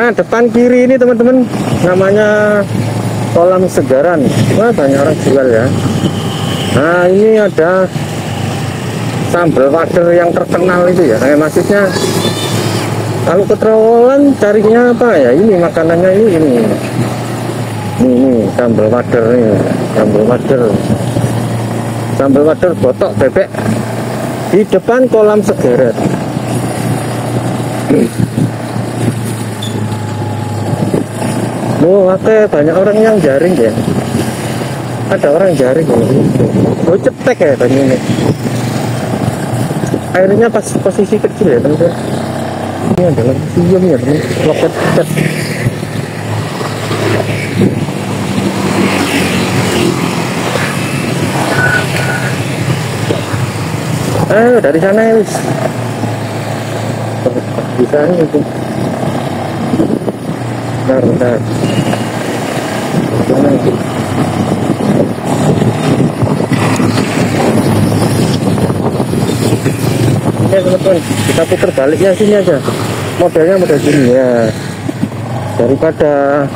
Nah, depan kiri ini teman-teman namanya kolam segaran. Wah, banyak orang jual ya. Nah, ini ada sambal wader yang terkenal itu ya. Maksudnya kalau ke Trowulan carinya apa ya? Ini makanannya ini. Ini sambal wader nih, sambal wader. Sambal wader botok bebek di depan kolam segaran. Oh, oke, banyak orang yang jaring ya. Ada orang jaring ya. Oh, cetek ya tadi ini. Airnya pas posisi kecil ya teman-teman. Ini adalah museum ya teman. Loket cat. Dari sana ya wis. Bisa itu. Bentar. Mana itu? Ya teman-teman, kita putar baliknya sini aja. Modelnya model gini ya. Daripada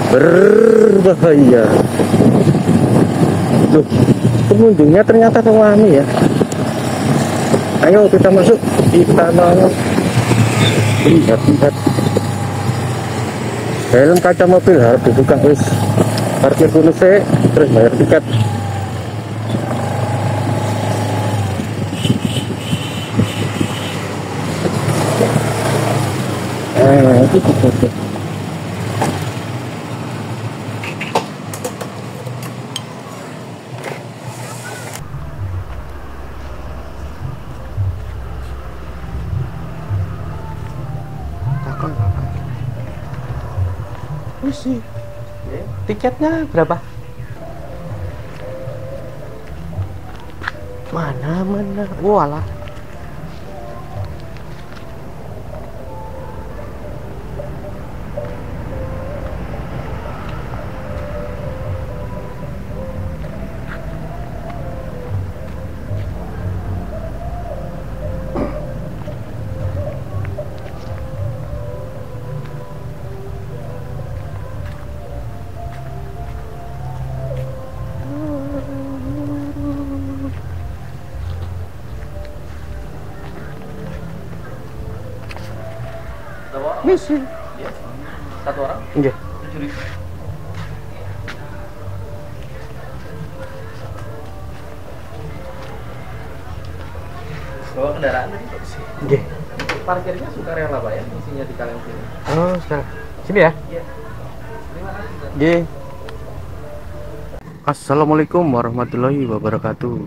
berbahaya. Loh, pengunjungnya ternyata suami ya. Ayo kita masuk. Kita mau lihat. Helm kaca mobil harus dibuka wis. Parkir dulu sih, terus bayar tiket. Itu. Sih. Tiketnya berapa? Mana? Walah. Misi. Iya. Satu orang? Iya. 7.000. Bawa kendaraan tadi Pak? Iya. Parkirnya sukarela Pak ya, isinya di kalian sini. Oh, sekarang. Sini ya? Iya. Terima kasih Pak. Iya. Assalamualaikum warahmatullahi wabarakatuh.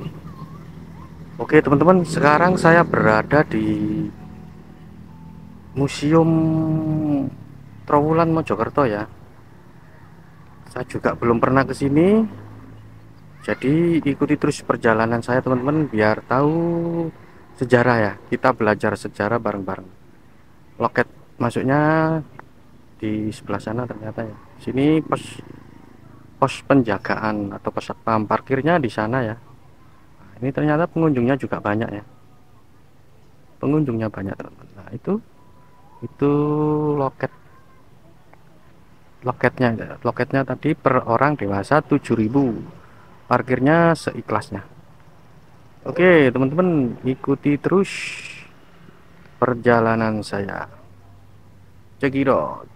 Oke teman-teman, sekarang saya berada di Museum Trowulan Mojokerto ya. Saya juga belum pernah ke sini. Jadi ikuti terus perjalanan saya teman-teman biar tahu sejarah ya. Kita belajar sejarah bareng-bareng. Loket masuknya di sebelah sana ternyata ya. Sini pos penjagaan atau pos satpam, parkirnya di sana ya. Nah, ini ternyata pengunjungnya juga banyak ya. Pengunjungnya banyak teman-teman. Nah, itu loketnya tadi per orang dewasa 7.000, parkirnya seikhlasnya. Oke teman-teman, ikuti terus perjalanan saya. Cekidot.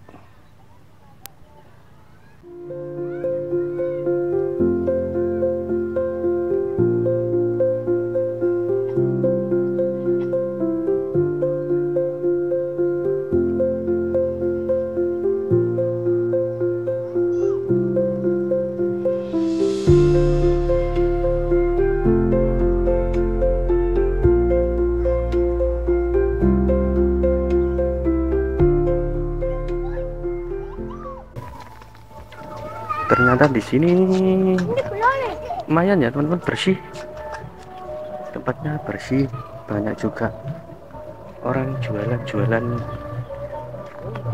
Ternyata di sini lumayan ya teman-teman, bersih, tempatnya bersih, banyak juga orang jualan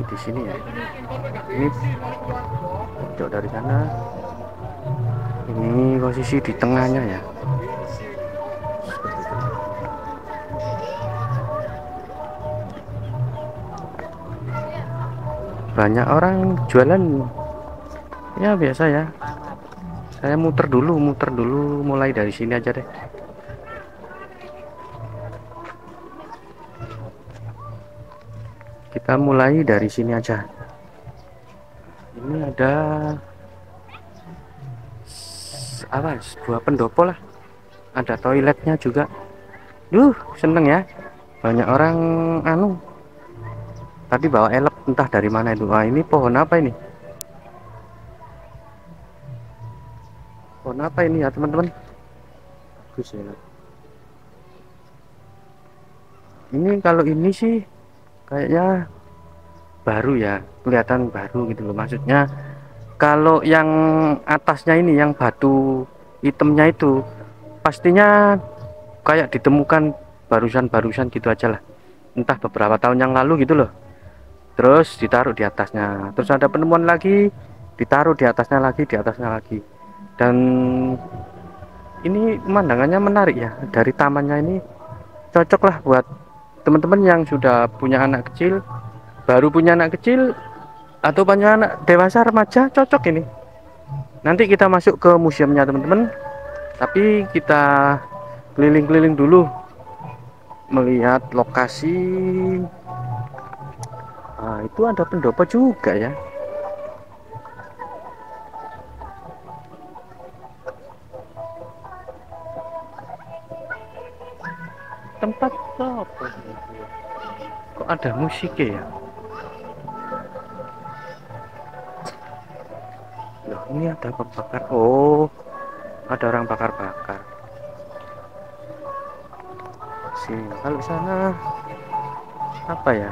di sini ya. Ini jauh dari sana, ini posisi di tengahnya ya. banyak orang jualan ya, biasa ya. Saya muter dulu, mulai dari sini aja deh. Kita mulai dari sini aja. Ini ada apa, sebuah pendopo lah, ada toiletnya juga. Seneng ya, banyak orang anu tadi bawa elep entah dari mana itu. Wah, ini pohon apa ini, pohon apa ini ya teman-teman? Bagus ya. Ini kalau ini sih kayaknya baru ya, kelihatan baru gitu loh. Maksudnya kalau yang atasnya ini, yang batu hitamnya itu pastinya kayak ditemukan barusan gitu aja lah, entah beberapa tahun yang lalu gitu loh, terus ditaruh di atasnya, terus ada penemuan lagi, ditaruh di atasnya lagi, di atasnya lagi. Dan ini pemandangannya menarik ya, dari tamannya ini cocok lah buat teman-teman yang sudah punya anak kecil, baru punya anak kecil, atau punya anak dewasa remaja, cocok ini. Nanti kita masuk ke museumnya teman-teman, tapi kita keliling-keliling dulu melihat lokasi. Nah, itu ada pendopo juga ya. Tempat apa? Kok ada musiknya ya? Loh, ini ada pembakar. Oh, ada orang bakar-bakar. Sini, kalau sana apa ya?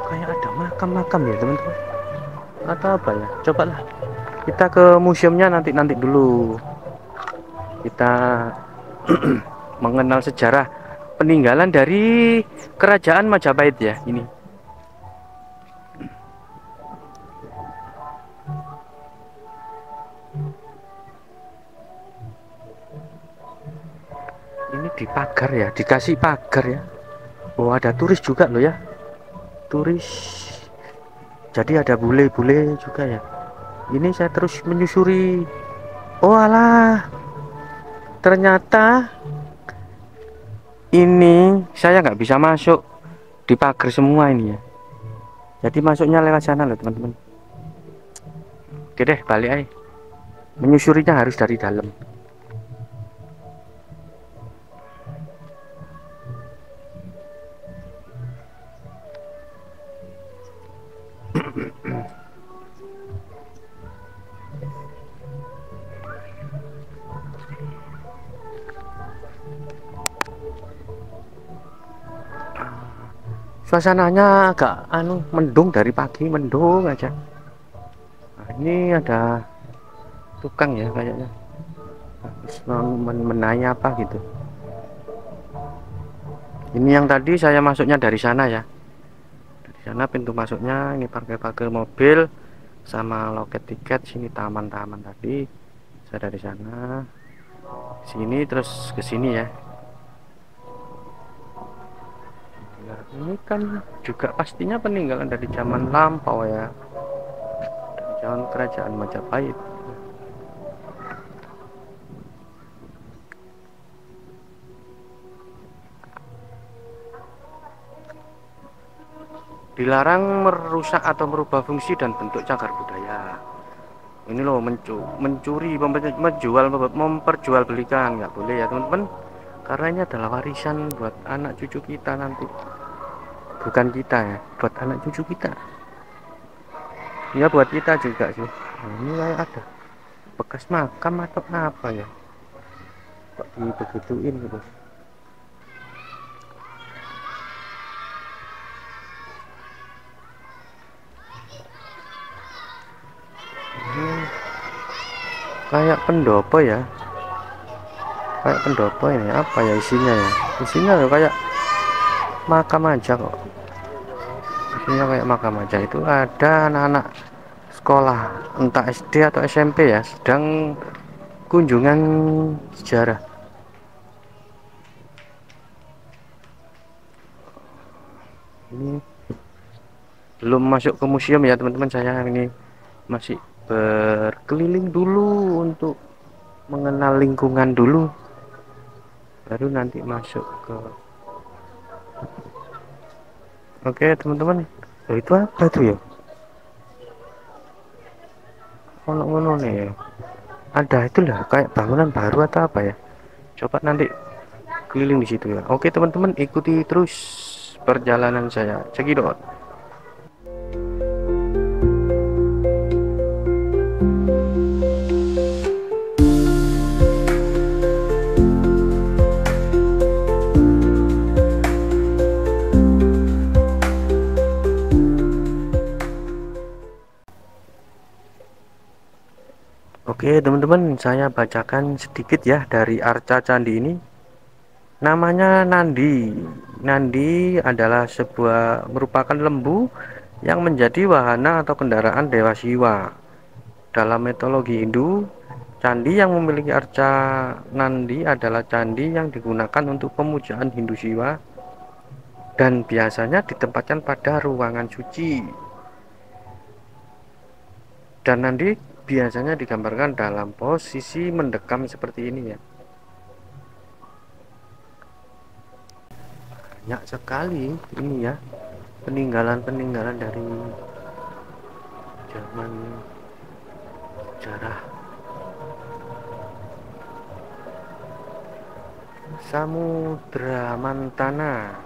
Kayak ada makam-makam ya teman-teman. Atau apa ya? Cobalah kita ke museumnya nanti dulu. Kita mengenal sejarah peninggalan dari kerajaan Majapahit ya ini. Ini dipagar ya, dikasih pagar ya. Oh, ada turis juga loh ya, turis. Jadi ada bule-bule juga ya. Ini saya terus menyusuri. Oh alah, ternyata ini saya nggak bisa masuk di pagar semua ini ya. Jadi masuknya lewat sana loh teman-teman. Oke deh, balik aja. Menyusurinya harus dari dalam. Suasananya agak mendung, dari pagi mendung aja. Nah, ini ada tukang ya kayaknya, habis menanya apa gitu. Ini yang tadi saya masuknya dari sana ya, dari sana pintu masuknya. Ini parkir mobil sama loket tiket. Sini taman-taman tadi, saya dari sana sini terus ke sini ya. Nah, ini kan juga pastinya peninggalan dari zaman lampau ya, dari zaman kerajaan Majapahit. Dilarang merusak atau merubah fungsi dan bentuk cagar budaya. Ini loh, mencuri, menjual, memperjualbelikan nggak boleh ya teman-teman, karena ini adalah warisan buat anak cucu kita nanti. Bukan kita ya, buat anak cucu kita ya, buat kita juga sih. Nah, ini kayak ada bekas makam atau apa ya, kok dibegituin gitu. Ini kayak pendopo ya, kayak pendopo. Ini apa ya isinya ya? Isinya loh kayak makam aja kok. Isinya kayak makam aja. Itu ada anak-anak sekolah, entah SD atau SMP ya, sedang kunjungan sejarah. Ini belum masuk ke museum ya teman-teman, saya ini masih berkeliling dulu untuk mengenal lingkungan dulu, baru nanti masuk ke. Oke teman-teman, oh, itu apa itu ya, ono nih ya, ada itulah kayak bangunan baru atau apa ya, coba nanti keliling di situ ya. Oke teman-teman, ikuti terus perjalanan saya, cekidot. Oke teman-teman, saya bacakan sedikit ya dari arca candi ini. Namanya Nandi. Nandi adalah merupakan lembu yang menjadi wahana atau kendaraan Dewa Siwa. Dalam mitologi Hindu, candi yang memiliki arca Nandi adalah candi yang digunakan untuk pemujaan Hindu Siwa dan biasanya ditempatkan pada ruangan suci. Dan Nandi biasanya digambarkan dalam posisi mendekam seperti ini ya. Banyak sekali ini ya, peninggalan-peninggalan dari zaman sejarah. Samudra Mantana,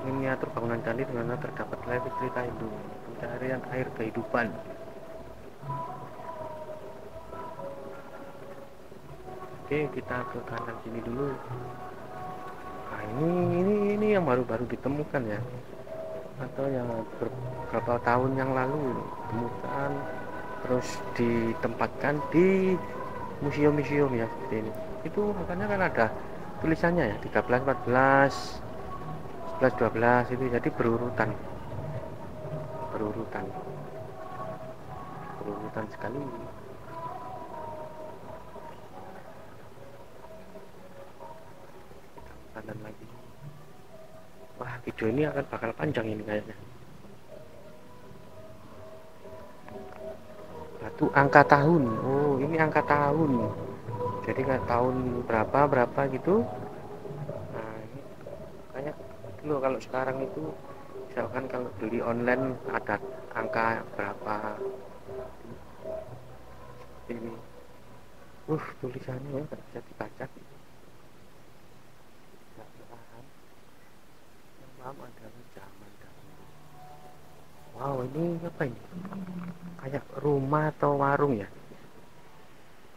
miniatur bangunan candi di mana terdapat lebih cerita Hindu, pencarian air kehidupan. Oke, kita ke kanan sini dulu. Nah, ini yang baru-baru ditemukan ya, atau yang beberapa tahun yang lalu ditemukan, terus ditempatkan di museum-museum ya seperti ini. Itu makanya kan ada tulisannya ya, 13, 14, 11, 12 itu, jadi berurutan berurutan berurutan sekali. Kanan lagi. Wah, video ini akan bakal panjang ini kayaknya. Batu angka tahun. Oh, ini angka tahun. Jadi kayak tahun berapa berapa gitu. Nah, ini kayak dulu kalau sekarang itu misalkan kalau beli online ada angka berapa ini. Tulisannya ya nggak bisa dibaca. Nggak paham. Yang paham adalah zaman dahulu. Wow, ini apa ini? Kayak rumah atau warung ya.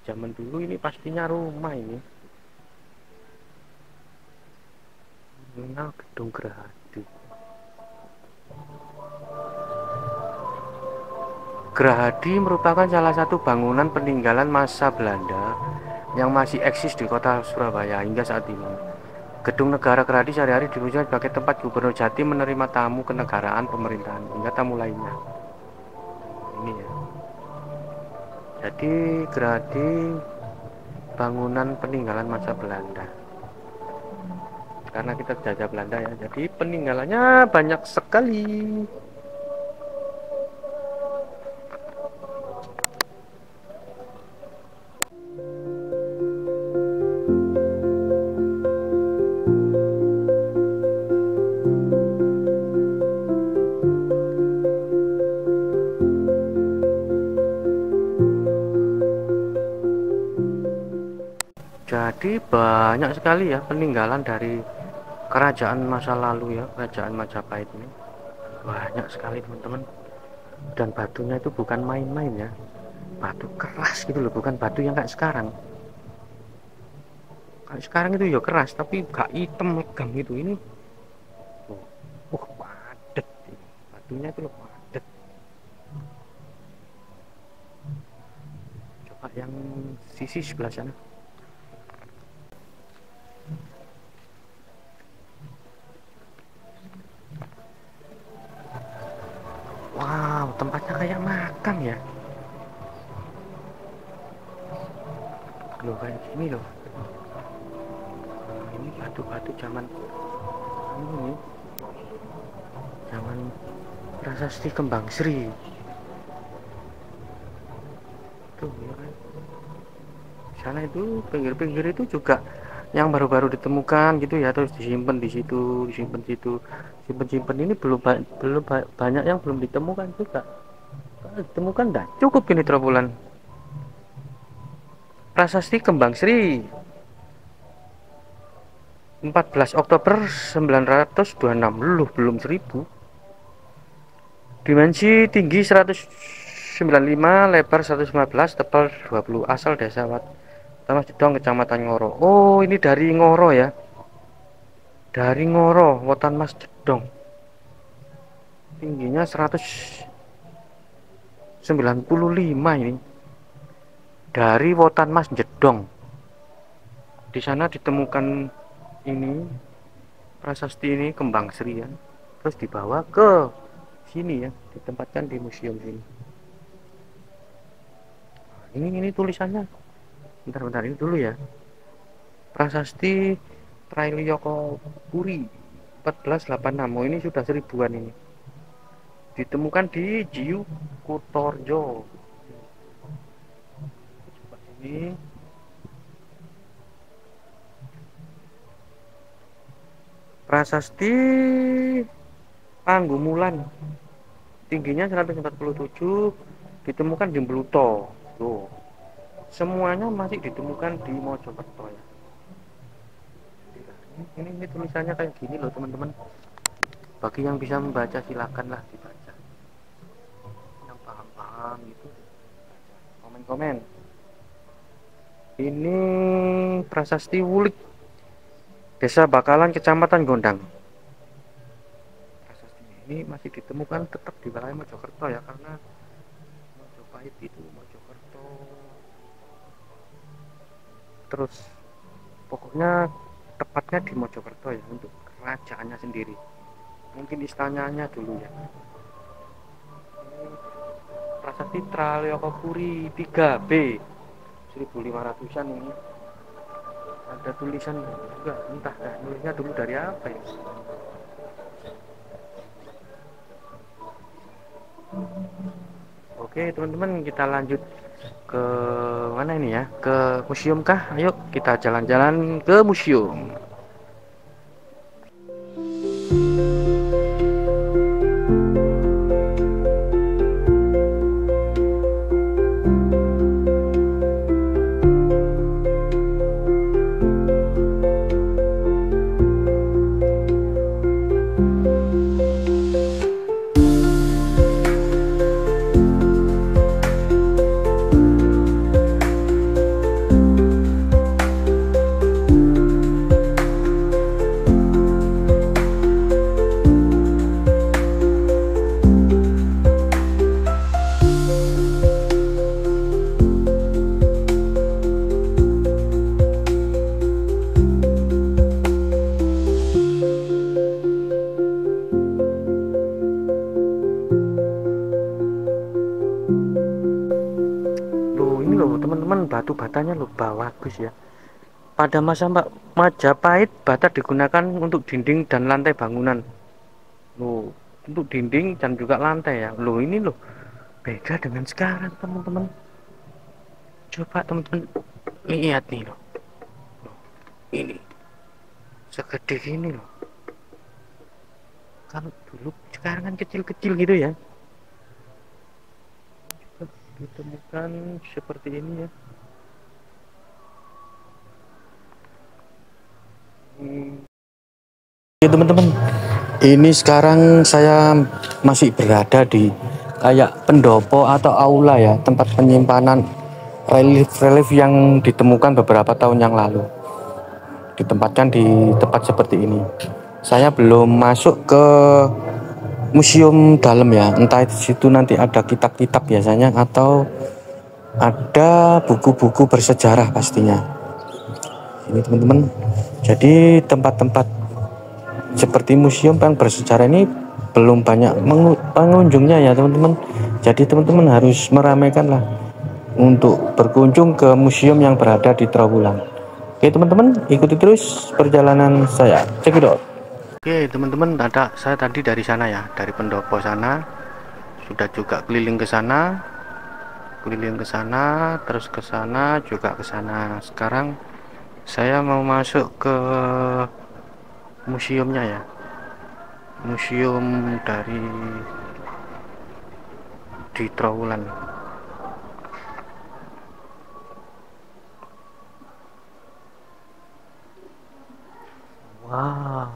Zaman dulu ini pastinya rumah ini. Nah, gedung Gerahadi. Gerahadi merupakan salah satu bangunan peninggalan masa Belanda yang masih eksis di kota Surabaya hingga saat ini. Gedung Negara Gerahadi sehari-hari digunakan sebagai tempat Gubernur Jatim menerima tamu kenegaraan, pemerintahan, hingga tamu lainnya. Ini ya. Jadi Gerahadi bangunan peninggalan masa Belanda. Karena kita jajah Belanda ya, jadi peninggalannya banyak sekali. Jadi banyak sekali ya peninggalan dari kerajaan masa lalu ya, kerajaan Majapahit ini. Banyak sekali teman-teman. Dan batunya itu bukan main-main ya. Batu keras gitu loh, bukan batu yang kayak sekarang. Kayak sekarang itu ya keras, tapi gak hitam legam gitu. Ini padet ini. Batunya itu loh padet. Coba yang sisi sebelah sana. Wow, tempatnya kayak makam ya. Loh, kayak gini loh. Ini batu-batu zaman ini. Zaman Prasasti Kembang Sri tuh ya kan. Sana itu pinggir-pinggir itu juga yang baru-baru ditemukan gitu ya, terus disimpan di situ, disimpan situ, simpen-simpen. Ini banyak yang belum ditemukan juga. Kalau ditemukan dah cukup ini terbulan. Prasasti Kembang Sri 14 Oktober 926. Belum 1000. Dimensi tinggi 195, lebar 115, tebal 20. Asal desa Mas Jedong, Kecamatan Ngoro. Oh, ini dari Ngoro ya. Dari Ngoro, Wetan Mas Jedong. Tingginya 195 ini. Dari Wetan Mas Jedong. Di sana ditemukan ini prasasti ini Kembang Sri ya. Terus dibawa ke sini ya, ditempatkan di museum sini. Ini tulisannya. Bentar ini dulu ya. Prasasti Trailiyoko Puri 1486. Oh, ini sudah 1000-an ini. Ditemukan di Jiu Kutorjo. Coba ini. Prasasti Panggumulan. Tingginya 147, ditemukan di Bluto. Tuh. Semuanya masih ditemukan di Mojokerto ya. Ini tulisannya kayak gini loh teman-teman. Bagi yang bisa membaca silakanlah dibaca. Yang paham-paham gitu, komen-komen. Ini prasasti Wulik, Desa Bakalan, Kecamatan Gondang. Prasasti ini masih ditemukan tetap di wilayah Mojokerto ya, karena Mojopahit itu Mojokerto. Terus pokoknya tepatnya di Mojokerto ya, untuk kerajaannya sendiri. Mungkin istananya dulu ya. Prasasti Trailiyokopuri 3B 1500-an ini. Ada tulisan juga, entah nulisnya dulu dari apa ya. Oke teman-teman, kita lanjut ke mana ini ya, ke museum kah? Ayo kita jalan-jalan ke museum. Teman-teman, batu batanya loh bagus ya. Pada masa Majapahit, bata digunakan untuk dinding dan lantai bangunan. Loh, untuk dinding dan juga lantai ya. Loh, ini loh beda dengan sekarang teman-teman. Coba teman-teman lihat nih loh. Ini segede gini loh. Kalau dulu sekarang kan kecil-kecil gitu ya. Ditemukan seperti ini ya. Oke teman-teman, ini sekarang saya masih berada di kayak pendopo atau aula ya, tempat penyimpanan relief-relief yang ditemukan beberapa tahun yang lalu. Ditempatkan di tempat seperti ini. Saya belum masuk ke museum dalam ya, entah di situ nanti ada kitab-kitab biasanya atau ada buku-buku bersejarah pastinya. Ini teman-teman, jadi tempat-tempat seperti museum yang bersejarah ini belum banyak pengunjungnya ya teman-teman. Jadi teman-teman harus meramaikan lah untuk berkunjung ke museum yang berada di Trowulan. Oke teman-teman, ikuti terus perjalanan saya. Cekidot. Oke teman-teman, saya tadi dari sana ya, dari pendopo sana. sudah juga keliling ke sana, terus ke sana, juga ke sana. Sekarang saya mau masuk ke museumnya ya, museum dari di Trowulan. Wow,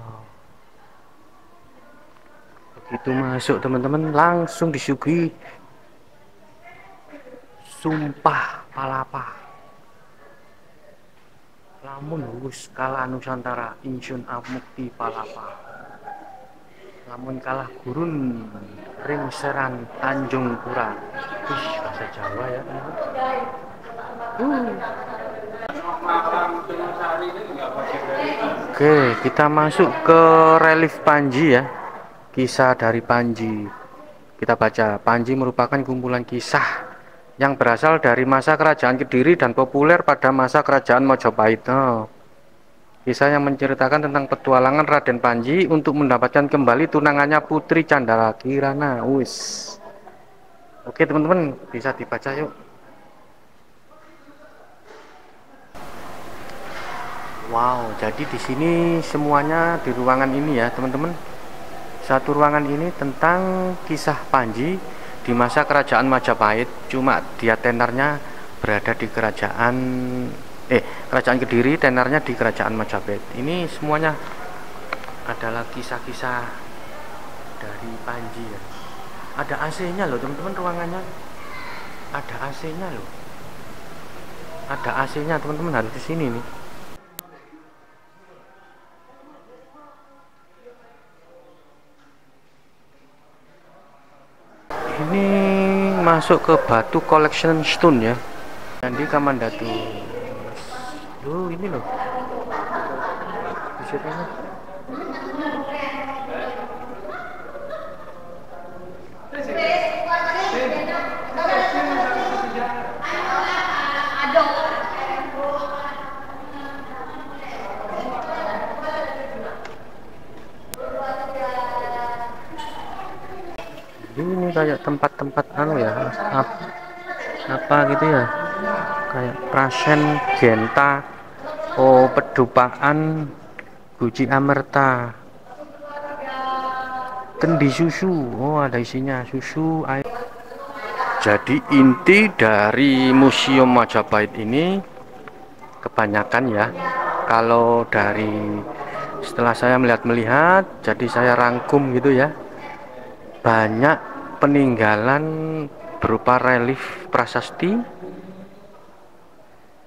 begitu masuk teman-teman langsung disuguhi sumpah palapa. Lamun wus kalah Nusantara insun amukti palapa. Lamun kalah gurun ring seran Tanjung Pura. Bahasa Jawa ya teman-teman. Oke, kita masuk ke relief Panji ya. Kisah dari Panji. Kita baca, Panji merupakan kumpulan kisah yang berasal dari masa kerajaan Kediri dan populer pada masa kerajaan Majapahit. Oh. Kisah yang menceritakan tentang petualangan Raden Panji untuk mendapatkan kembali tunangannya Putri Candala Kirana. Wis. Oke teman-teman, bisa dibaca yuk. Wow, jadi di sini semuanya di ruangan ini ya teman-teman. Satu ruangan ini tentang kisah Panji di masa kerajaan Majapahit. Cuma dia tenarnya berada di kerajaan Kediri, tenarnya di kerajaan Majapahit. Ini semuanya adalah kisah-kisah dari Panji ya. Ada AC-nya loh teman-teman ruangannya. Ada AC-nya loh. Ada AC-nya teman-teman, harus di sini nih. Ini masuk ke Batu Collection Stone ya. Candi Kamandatu. Ini loh. Di situ ini. Ini kayak tempat-tempat ya, apa gitu ya, kayak Prasen, Genta, Pedupaan, Guci Amerta, Kendi susu. Ada isinya susu, air. Jadi inti dari Museum Majapahit ini kebanyakan ya, kalau dari setelah saya melihat, jadi saya rangkum gitu ya, banyak peninggalan berupa relief prasasti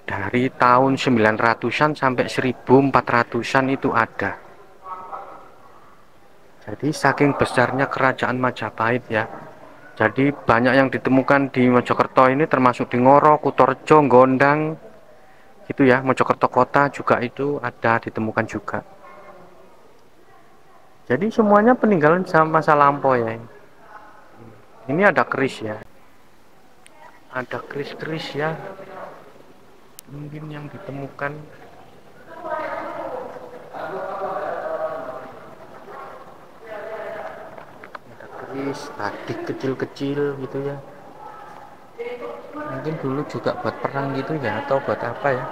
dari tahun 900-an sampai 1400-an itu ada. Jadi saking besarnya kerajaan Majapahit ya. Jadi banyak yang ditemukan di Mojokerto ini, termasuk di Ngoro, Kutorjo, Gondang gitu ya. Mojokerto kota juga itu ada ditemukan juga. Jadi semuanya peninggalan sama masa lampau ya. Ini ada keris ya. Ada keris-keris ya. Mungkin yang ditemukan. Ada keris, batik kecil-kecil gitu ya. Mungkin dulu juga buat perang gitu ya, atau buat apa ya.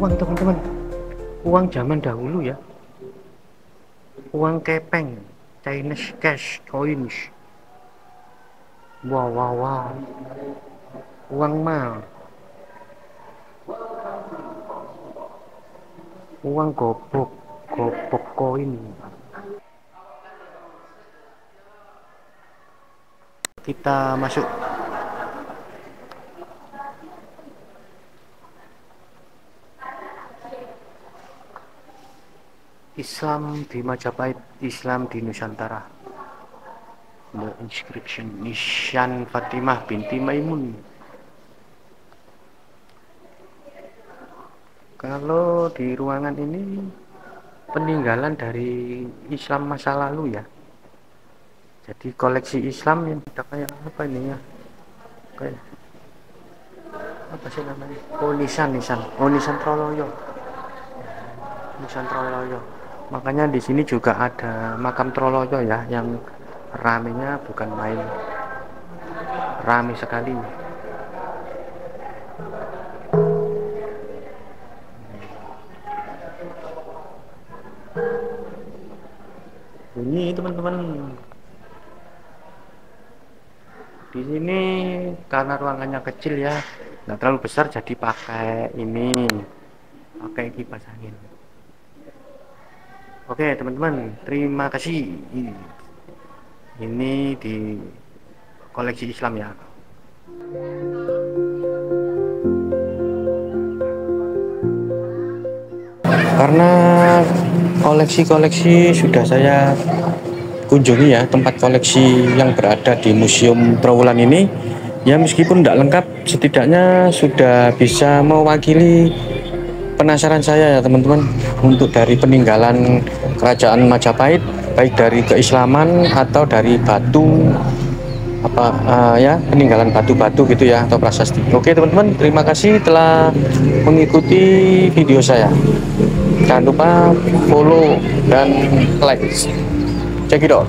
Uang teman-teman, uang zaman dahulu ya, uang kepeng, Chinese cash coins. Wow, uang mal, uang gobok, Poko ini. Kita masuk. Islam di Majapahit, Islam di Nusantara. The inscription Nishan Fatimah binti Maimun. Kalau di ruangan ini peninggalan dari Islam masa lalu ya. Jadi koleksi Islam yang tidak kayak apa ini ya? Kayak apa sih namanya? Oh, nisan. Oh, nisan Troloyo. Nisan Troloyo. Makanya di sini juga ada makam Troloyo ya, yang ramenya bukan main, rame sekali. Ini teman-teman, di sini karena ruangannya kecil ya, nggak terlalu besar, jadi pakai ini, pakai kipas angin. Oke teman-teman, terima kasih. Ini di koleksi Islam ya. Karena koleksi-koleksi sudah saya kunjungi ya, tempat koleksi yang berada di Museum Trowulan ini ya, meskipun tidak lengkap, setidaknya sudah bisa mewakili penasaran saya ya teman-teman, untuk dari peninggalan kerajaan Majapahit, baik dari keislaman atau dari batu apa ya, peninggalan batu-batu gitu ya, atau prasasti. Oke teman-teman, terima kasih telah mengikuti video saya. Jangan lupa follow dan like. Check it out.